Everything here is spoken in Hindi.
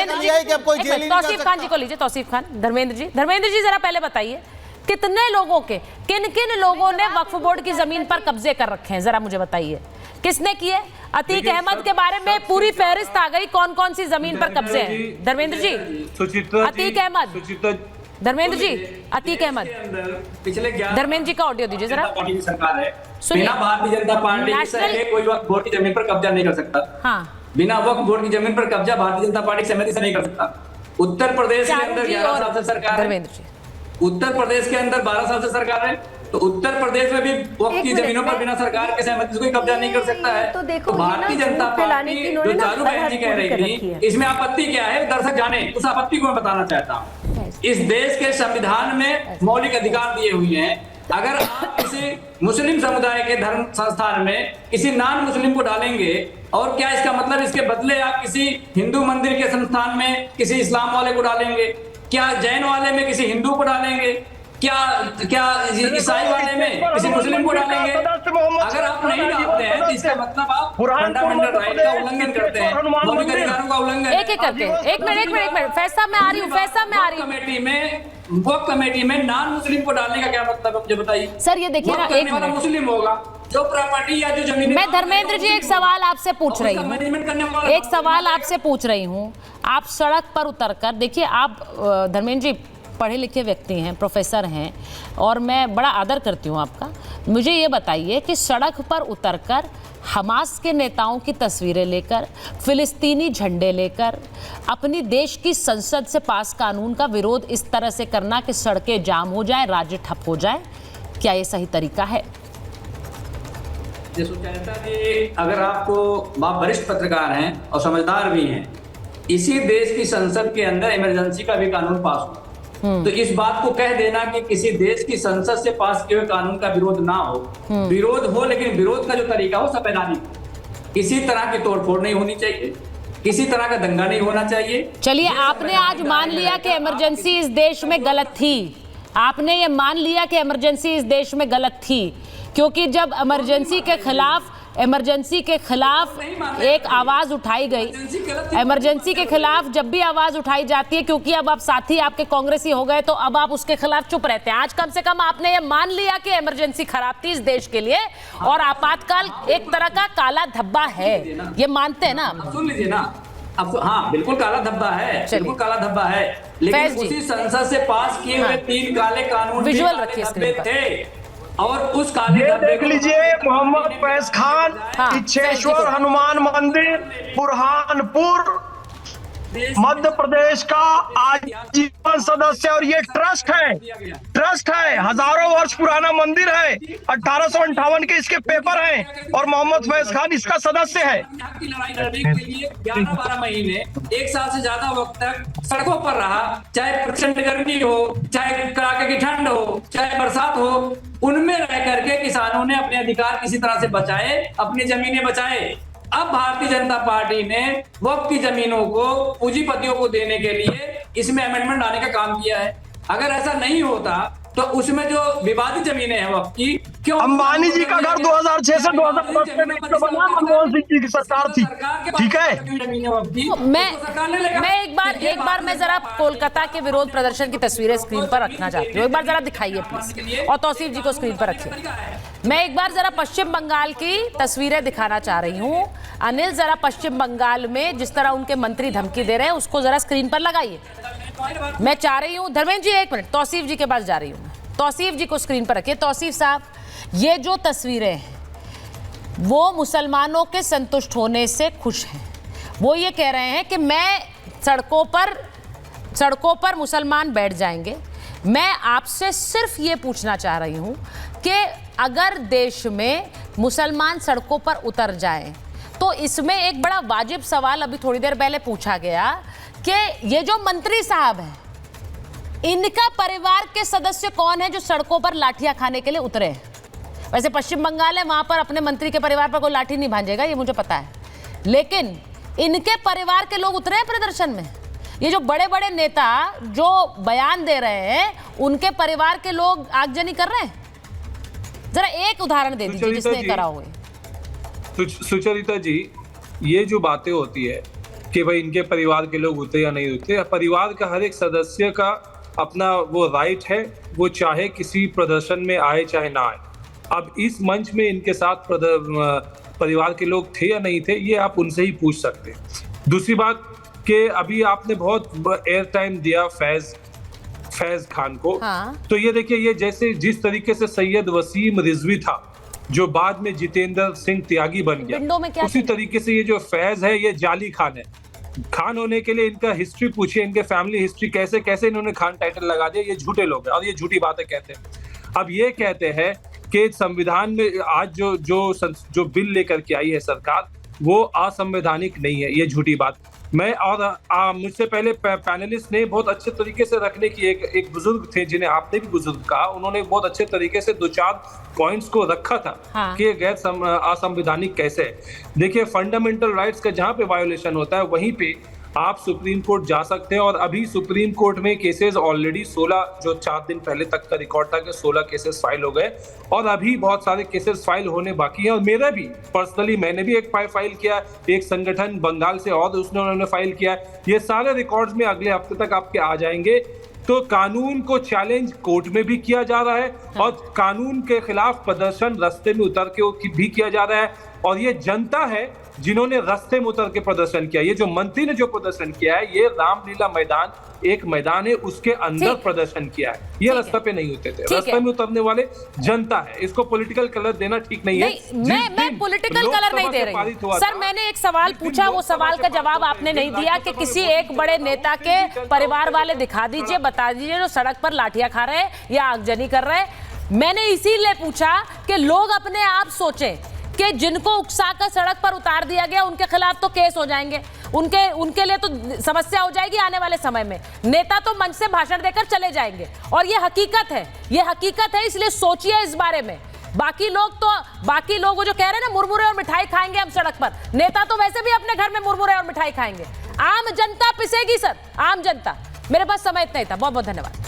धर्मेंद्र जी, तौसीफ खान जी को लीजिए, तौसीफ खान। धर्मेंद्र जी जरा पहले बताइए कितने लोगों के, किन किन लोगों ने वक्फ बोर्ड की जमीन पर कब्जे कर रखे हैं, जरा मुझे बताइए किसने किए। अतीक अहमद के बारे में पूरी फहरिस्त आ गई, कौन कौन सी जमीन पर कब्जे हैं। धर्मेंद्र जी, अतीक अहमद, धर्मेंद्र जी, अतीक अहमद, पिछले धर्मेंद्र जी का ऑडियो दीजिए जरा। पार्टी की सरकार है, बिना भारतीय जनता पार्टी से कोई वक्फ बोर्ड की जमीन पर कब्जा नहीं कर सकता। हाँ, बिना वक्फ बोर्ड की जमीन पर कब्जा भारतीय जनता पार्टी सहमति से नहीं कर सकता। उत्तर प्रदेश के अंदर 11 साल से सरकार है, उत्तर प्रदेश के अंदर 12 साल से सरकार है, तो उत्तर प्रदेश में भी वक्फ की जमीनों पर बिना सरकार के सहमति से कोई कब्जा नहीं कर सकता है। तो भारतीय जनता पार्टी जो चालू बहन जी कह रही थी, इसमें आपत्ति क्या है, दर्शक जाने, उस आपत्ति को मैं बताना चाहता हूँ। इस देश के संविधान में मौलिक अधिकार दिए हुए हैं। अगर आप किसी मुस्लिम समुदाय के धर्म संस्थान में किसी नॉन मुस्लिम को डालेंगे, और क्या इसका मतलब इसके बदले आप किसी हिंदू मंदिर के संस्थान में किसी इस्लाम वाले को डालेंगे, क्या जैन वाले में किसी हिंदू को डालेंगे, क्या ईसाई वाले में किसी मुस्लिम को डालेंगे? अगर आप नहीं डालते हैं तो इसका मतलब आप फंडामेंटल राइट का उल्लंघन करते हैं, मौलिक अधिकारों का उल्लंघन। एक करते हैं, एक मिनट, फैसला में आ रही हूँ। वक्फ कमेटी में नॉन मुस्लिम को डालने का क्या मतलब है, मुझे बताइए सर। ये देखिए ना, एक मिनट, मुस्लिम होगा जो प्रॉपर्टी या जो जमीन। मैं धर्मेंद्र जी एक सवाल आपसे पूछ रही हूँ, एक सवाल आपसे पूछ रही हूँ। आप सड़क पर उतरकर देखिए, आप धर्मेंद्र जी पढ़े लिखे व्यक्ति हैं, प्रोफेसर हैं, और मैं बड़ा आदर करती हूँ आपका। मुझे ये बताइए कि सड़क पर उतरकर हमास के नेताओं की तस्वीरें लेकर, फिलिस्तीनी झंडे लेकर, अपनी देश की संसद से पास कानून का विरोध इस तरह से करना कि सड़कें जाम हो जाए, राज्य ठप हो जाए, क्या ये सही तरीका है? सुचेता जी, अगर आपको आप वरिष्ठ पत्रकार हैं और समझदार भी हैं, इसी देश की संसद के अंदर इमरजेंसी का भी कानून पास हुआ, तो इस बात को कह देना कि किसी देश की संसद से पास किए हुए कानून का विरोध ना हो, विरोध हो, लेकिन विरोध का जो तरीका हो संवैधानिक, किसी तरह की तोड़फोड़ नहीं होनी चाहिए, किसी तरह का दंगा नहीं होना चाहिए। चलिए, आपने आज मान लिया कि इमरजेंसी इस देश में गलत थी, आपने ये मान लिया कि इमरजेंसी इस देश में गलत थी, क्योंकि जब इमरजेंसी के खिलाफ एक आवाज उठाई गई, इमरजेंसी के खिलाफ जब भी आवाज उठाई जाती है, क्योंकि अब आप साथी आपके कांग्रेसी हो गए, तो अब आप उसके खिलाफ चुप रहते हैं। आज कम से कम आपने ये मान लिया कि इमरजेंसी खराब थी इस देश के लिए, और आपातकाल एक तरह का काला धब्बा है, ये मानते हैं ना? सुन लीजिए ना, आपको, हाँ बिल्कुल काला धब्बा है, बिल्कुल काला धब्बा है, लेकिन उसी संसद से पास किए हुए 3 काले कानून विजुअल रखिए स्क्रीन पर, और उस काले ये देख लीजिए, मोहम्मद फैज खान, इच्छेश्वर हनुमान मंदिर, बुरहानपुर, मध्य प्रदेश का आजीवन सदस्य, और ये ट्रस्ट है, हजारों वर्ष पुराना मंदिर है, 1858 के इसके पेपर हैं, और मोहम्मद फैज खान इसका सदस्य है। की लड़ाई लड़ने के लिए 11-12 महीने, 1 साल से ज्यादा वक्त तक सड़कों पर रहा, चाहे प्रचंड गर्मी हो, चाहे कड़ाके की ठंड हो, चाहे बरसात हो, उनमें रह करके किसानों ने अपने अधिकार किसी तरह से बचाए, अपनी जमीनें बचाए। अब भारतीय जनता पार्टी ने वक्फ की जमीनों को पूंजीपतियों को देने के लिए इसमें अमेंडमेंट लाने का काम किया है। अगर ऐसा नहीं होता तो उसमें जो विवादित जमीनें हैं वक्फ की, क्यों अंबानी जी का घर 2006 से 2010 के बीच में बना, मनमोहन सिंह जी की सरकार थी, ठीक है? मैं एक बार मैं जरा कोलकाता के विरोध प्रदर्शन की तस्वीरें स्क्रीन पर रखना चाहती हूँ, एक बार जरा दिखाइए प्लीज, और तौसीफ जी को स्क्रीन पर रखिए। मैं एक बार जरा पश्चिम बंगाल की तस्वीरें दिखाना चाह रही हूँ। अनिल, जरा पश्चिम बंगाल में जिस तरह उनके मंत्री धमकी दे रहे हैं, उसको जरा स्क्रीन पर लगाइए। मैं चाह रही हूँ, धर्मेंद्र जी एक मिनट, तौसीफ जी के पास जा रही हूँ, तौसीफ जी को स्क्रीन पर रखिए। तौसीफ साहब, ये जो तस्वीरें हैं वो मुसलमानों के संतुष्ट होने से खुश हैं। वो ये कह रहे हैं कि मैं सड़कों पर मुसलमान बैठ जाएंगे। मैं आपसे सिर्फ ये पूछना चाह रही हूँ कि अगर देश में मुसलमान सड़कों पर उतर जाएं, तो इसमें एक बड़ा वाजिब सवाल अभी थोड़ी देर पहले पूछा गया कि ये जो मंत्री साहब हैं, इनका परिवार के सदस्य कौन है जो सड़कों पर लाठियां खाने के लिए उतरे हैं? वैसे पश्चिम बंगाल है, वहां पर अपने मंत्री के परिवार पर कोई लाठी नहीं भांजेगा, ये मुझे पता है, लेकिन इनके परिवार के लोग उतरे हैं प्रदर्शन में। ये जो बड़े बड़े नेता जो बयान दे रहे हैं, उनके परिवार के लोग आगजनी कर रहे हैं। जरा एक उदाहरण दे दीजिए जिसने करा हुए। सुचरिता जी, ये जो बातें होती है कि भाई इनके परिवार के लोग होते या नहीं होते। परिवार का हर एक सदस्य का अपना वो राइट है, वो चाहे किसी प्रदर्शन में आए चाहे ना आए। अब इस मंच में इनके साथ परिवार के लोग थे या नहीं थे, ये आप उनसे ही पूछ सकते हैं। दूसरी बात कि अभी आपने बहुत एयर टाइम दिया फैज खान को। हाँ। तो ये देखिए, ये जैसे जिस तरीके से सैयद वसीम रिजवी था जो बाद में जितेंद्र सिंह त्यागी बन गया, उसी तरीके से ये जो फैज है ये जाली खान है। खान होने के लिए इनका हिस्ट्री पूछिए, इनके फैमिली हिस्ट्री, कैसे कैसे इन्होंने खान टाइटल लगा दिया। ये झूठे लोग हैं और ये झूठी बातें कहते हैं। अब ये कहते हैं कि संविधान में आज जो बिल लेकर के आई है सरकार वो असंवैधानिक नहीं है, ये झूठी बात। मैं और मुझसे पहले पैनलिस्ट ने बहुत अच्छे तरीके से रखने की एक बुजुर्ग थे जिन्हें आपने भी बुजुर्ग कहा, उन्होंने बहुत अच्छे तरीके से 2-4 पॉइंट्स को रखा था। हाँ। कि गैर असंवैधानिक कैसे है। देखिए, फंडामेंटल राइट्स का जहां पे वायोलेशन होता है वहीं पे आप सुप्रीम कोर्ट जा सकते हैं और अभी सुप्रीम कोर्ट में केसेस ऑलरेडी 16 जो 4 दिन पहले तक का रिकॉर्ड था कि 16 केसेस फाइल हो गए और अभी बहुत सारे केसेस फाइल होने बाकी हैं। और मेरा भी पर्सनली मैंने भी एक फाइल किया, एक संगठन बंगाल से और उन्होंने फाइल किया। ये सारे रिकॉर्ड्स में अगले हफ्ते तक आपके आ जाएंगे। तो कानून को चैलेंज कोर्ट में भी किया जा रहा है और कानून के खिलाफ प्रदर्शन रास्ते में उतर के भी किया जा रहा है। और ये जनता है जिन्होंने रास्ते में उतर के प्रदर्शन किया। ये जो मंत्री ने जो प्रदर्शन किया है, ये रामलीला मैदान एक मैदान है, उसके अंदर प्रदर्शन किया है। ये रास्ते पे नहीं होते थे, रास्ते में उतरने वाले जनता है। इसको पॉलिटिकल कलर देना ठीक नहीं है। मैं पॉलिटिकल कलर नहीं दे रही सर। मैंने एक सवाल पूछा, वो सवाल का जवाब आपने नहीं दिया कि किसी एक बड़े नेता के परिवार वाले दिखा दीजिए, बता दीजिए जो सड़क पर लाठियां खा रहे हैं या आगजनी कर रहे हैं। मैंने इसीलिए पूछा कि लोग अपने आप सोचें कि जिनको उकसाकर सड़क पर उतार दिया गया उनके खिलाफ तो केस हो जाएंगे, उनके लिए तो समस्या हो जाएगी आने वाले समय में। नेता तो मंच से भाषण देकर चले जाएंगे और ये हकीकत है, इसलिए सोचिए इस बारे में। बाकी लोग जो कह रहे हैं ना मुरमुरे और मिठाई खाएंगे हम सड़क पर, नेता तो वैसे भी अपने घर में मुरमुरे और मिठाई खाएंगे। आम जनता पिसेगी सर, आम जनता। मेरे पास समय इतना ही था, बहुत बहुत धन्यवाद।